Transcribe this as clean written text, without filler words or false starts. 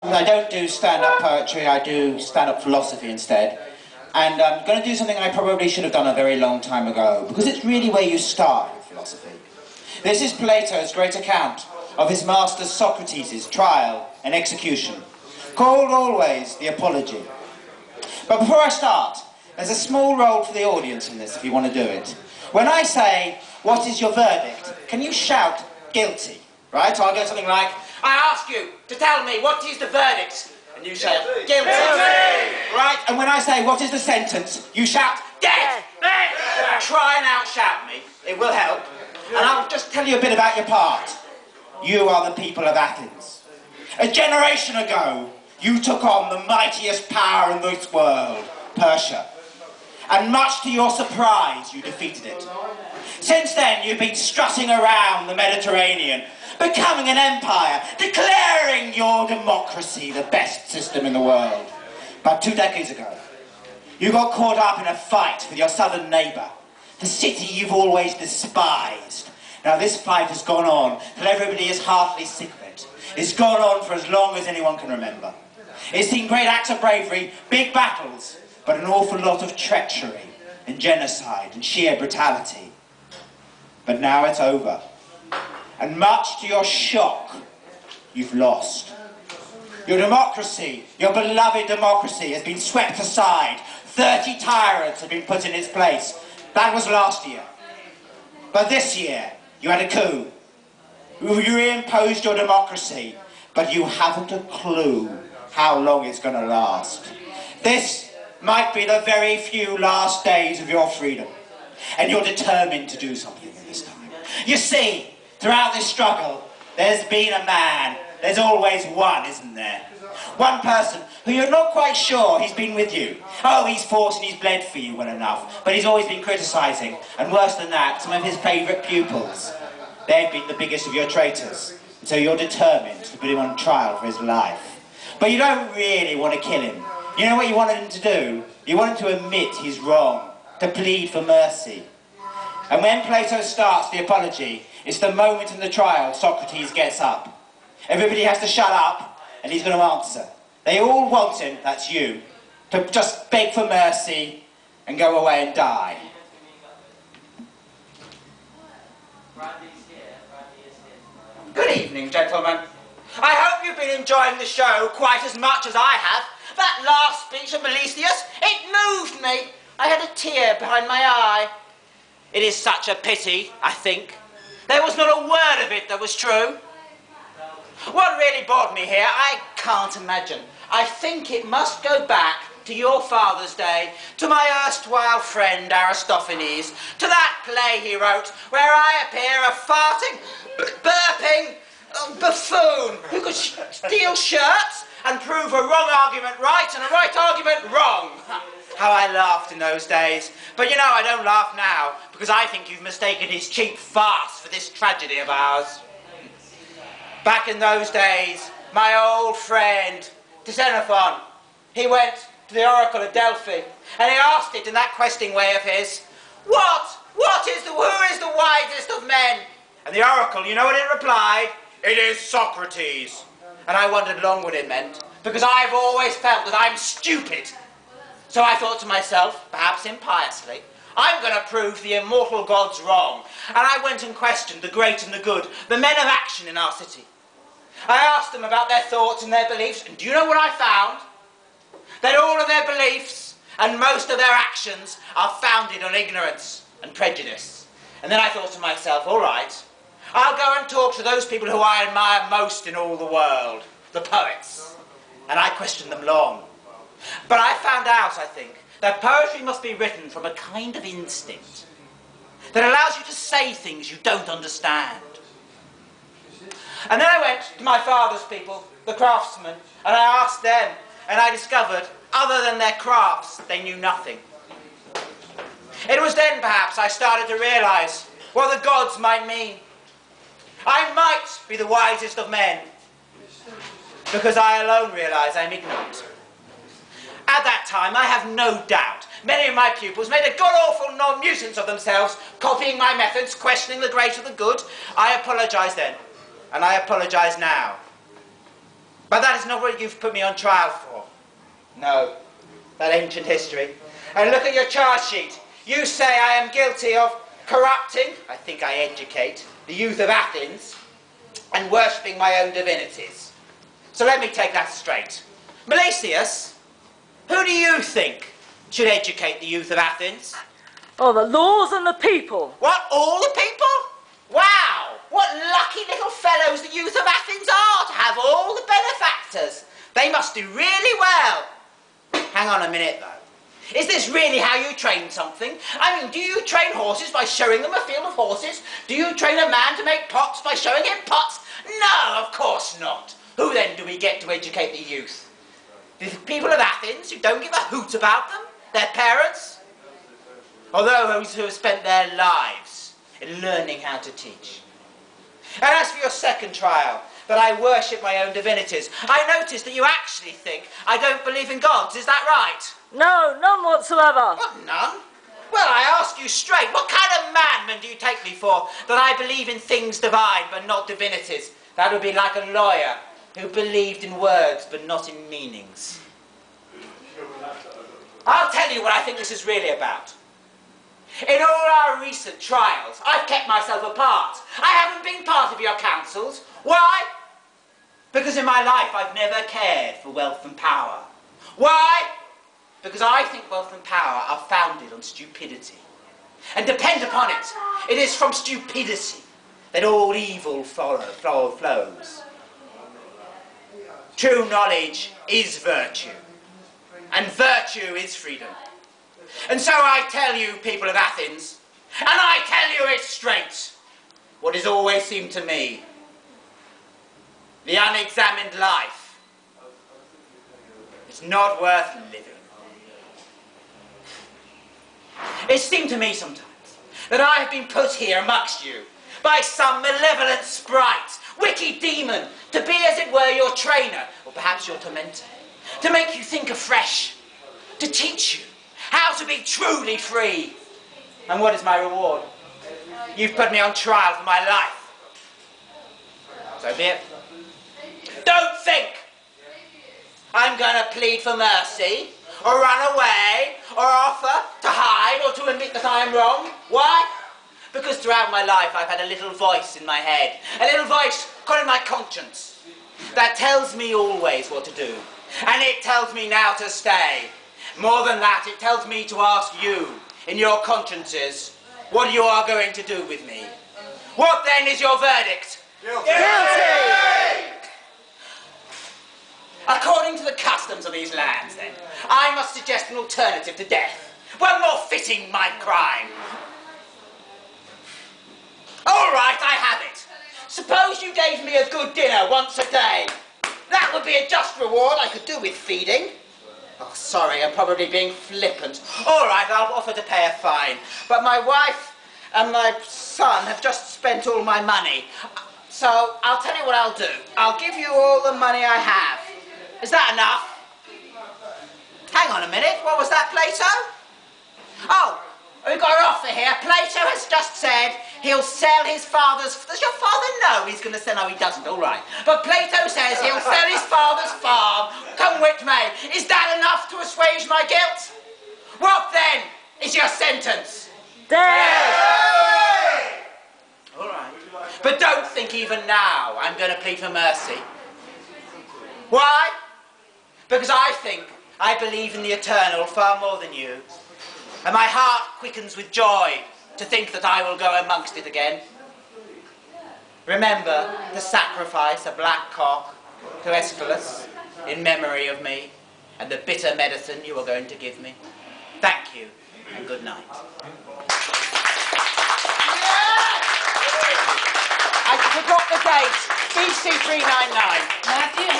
I don't do stand-up poetry, I do stand-up philosophy instead. And I'm going to do something I probably should have done a very long time ago, because it's really where you start with philosophy. This is Plato's great account of his master Socrates' trial and execution, called always the Apology. But before I start, there's a small role for the audience in this, if you want to do it. When I say, "What is your verdict?" can you shout, "Guilty"? Right? So I'll go something like, "I ask you to tell me what is the verdict?" And you shout, "Guilty." Right? And when I say, "What is the sentence?" you shout, "Death." Try and outshout me. It will help. And I'll just tell you a bit about your part. You are the people of Athens. A generation ago, you took on the mightiest power in this world, Persia. And much to your surprise, you defeated it. Since then, you've been strutting around the Mediterranean, becoming an empire, declaring your democracy the best system in the world. But 2 decades ago, you got caught up in a fight with your southern neighbour, the city you've always despised. Now this fight has gone on till everybody is heartily sick of it. It's gone on for as long as anyone can remember. It's seen great acts of bravery, big battles, but an awful lot of treachery and genocide and sheer brutality. But now it's over. And much to your shock, you've lost. Your democracy, your beloved democracy, has been swept aside. 30 tyrants have been put in its place. That was last year. But this year, you had a coup. You reimposed your democracy, but you haven't a clue how long it's going to last. This might be the very few last days of your freedom, and you're determined to do something in this time. You see, throughout this struggle, there's been a man. There's always one, isn't there? One person who you're not quite sure he's been with you. Oh, he's fought and he's bled for you well enough, but he's always been criticising, and worse than that, some of his favourite pupils. They've been the biggest of your traitors, and so you're determined to put him on trial for his life. But you don't really want to kill him. You know what you wanted him to do? You want him to admit he's wrong, to plead for mercy. And when Plato starts the Apology, it's the moment in the trial Socrates gets up. Everybody has to shut up, and he's going to answer. They all want him, that's you, to just beg for mercy and go away and die. Good evening, gentlemen. I hope you've been enjoying the show quite as much as I have. That last speech of Melesius, it moved me. I had a tear behind my eye. It is such a pity, I think. There was not a word of it that was true. What really bored me here, I can't imagine. I think it must go back to your father's day, to my erstwhile friend Aristophanes, to that play he wrote where I appear a farting, burping buffoon who could steal shirts and prove a wrong argument right and a right argument wrong. How I laughed in those days. But you know, I don't laugh now, because I think you've mistaken his cheap farce for this tragedy of ours. Back in those days, my old friend, Xenophon, he went to the oracle of Delphi, and he asked it in that questing way of his, who is the wisest of men? And the oracle, you know what it replied? It is Socrates. And I wondered long what it meant, because I've always felt that I'm stupid. So I thought to myself, perhaps impiously, I'm going to prove the immortal gods wrong. And I went and questioned the great and the good, the men of action in our city. I asked them about their thoughts and their beliefs, and do you know what I found? That all of their beliefs and most of their actions are founded on ignorance and prejudice. And then I thought to myself, all right, I'll go and talk to those people who I admire most in all the world, the poets. And I questioned them long. But I found out, I think, that poetry must be written from a kind of instinct that allows you to say things you don't understand. And then I went to my father's people, the craftsmen, and I asked them, and I discovered, other than their crafts, they knew nothing. It was then, perhaps, I started to realise what the gods might mean. I might be the wisest of men, because I alone realise I'm ignorant. At that time, I have no doubt, many of my pupils made a god-awful nuisance of themselves, copying my methods, questioning the great or the good. I apologise then, and I apologise now. But that is not what you've put me on trial for. No, that ancient history. And look at your charge sheet. You say I am guilty of corrupting, I think I educate, the youth of Athens, and worshipping my own divinities. So let me take that straight. Milesius, who do you think should educate the youth of Athens? Oh, the laws and the people. What, all the people? Wow, what lucky little fellows the youth of Athens are to have all the benefactors. They must do really well. Hang on a minute, though. Is this really how you train something? I mean, do you train horses by showing them a field of horses? Do you train a man to make pots by showing him pots? No, of course not. Who then do we get to educate the youth? The people of Athens who don't give a hoot about them? Their parents? Or those who have spent their lives in learning how to teach? And as for your second trial, that I worship my own divinities, I notice that you actually think I don't believe in gods. Is that right? No, none whatsoever. What, none? Well, I ask you straight, what kind of madman do you take me for, that I believe in things divine but not divinities? That would be like a lawyer who believed in words but not in meanings. I'll tell you what I think this is really about. In all our recent trials, I've kept myself apart. I haven't been part of your councils. Why? Because in my life I've never cared for wealth and power. Why? Because I think wealth and power are founded on stupidity. And depend upon it, it is from stupidity that all evil flows. True knowledge is virtue, and virtue is freedom. And so I tell you, people of Athens, and I tell you it straight, what has always seemed to me, the unexamined life is not worth living. It seemed to me sometimes that I have been put here amongst you by some malevolent sprite, wicked demon, to be, as it were, your trainer, or perhaps your tormentor, to make you think afresh, to teach you how to be truly free. And what is my reward? You've put me on trial for my life. So be it. Don't think I'm going to plead for mercy, or run away, or offer to hide, or to admit that I am wrong. Why? Because throughout my life I've had a little voice in my head, a little voice called my conscience, that tells me always what to do. And it tells me now to stay. More than that, it tells me to ask you, in your consciences, what you are going to do with me. What then is your verdict? Guilty! According to the customs of these lands, then, I must suggest an alternative to death, one more fitting my crime. All right, I have it. Suppose you gave me a good dinner once a day. That would be a just reward I could do with feeding. Oh, sorry, I'm probably being flippant. All right, I'll offer to pay a fine. But my wife and my son have just spent all my money. So I'll tell you what I'll do. I'll give you all the money I have. Is that enough? Hang on a minute. What was that, Plato? Oh, we've got an offer here. Plato has just said he'll sell his father's... Does your father know he's going to sell? No, he doesn't. All right. But Plato says he'll sell his father's farm, come which may. Is that enough to assuage my guilt? What then is your sentence? Death! All right. But don't think even now I'm going to plead for mercy. Why? Because I believe in the eternal far more than you. And my heart quickens with joy to think that I will go amongst it again. Remember to sacrifice a black cock to Aeschylus in memory of me and the bitter medicine you are going to give me. Thank you and good night. I forgot the date. BC 399. Matthew,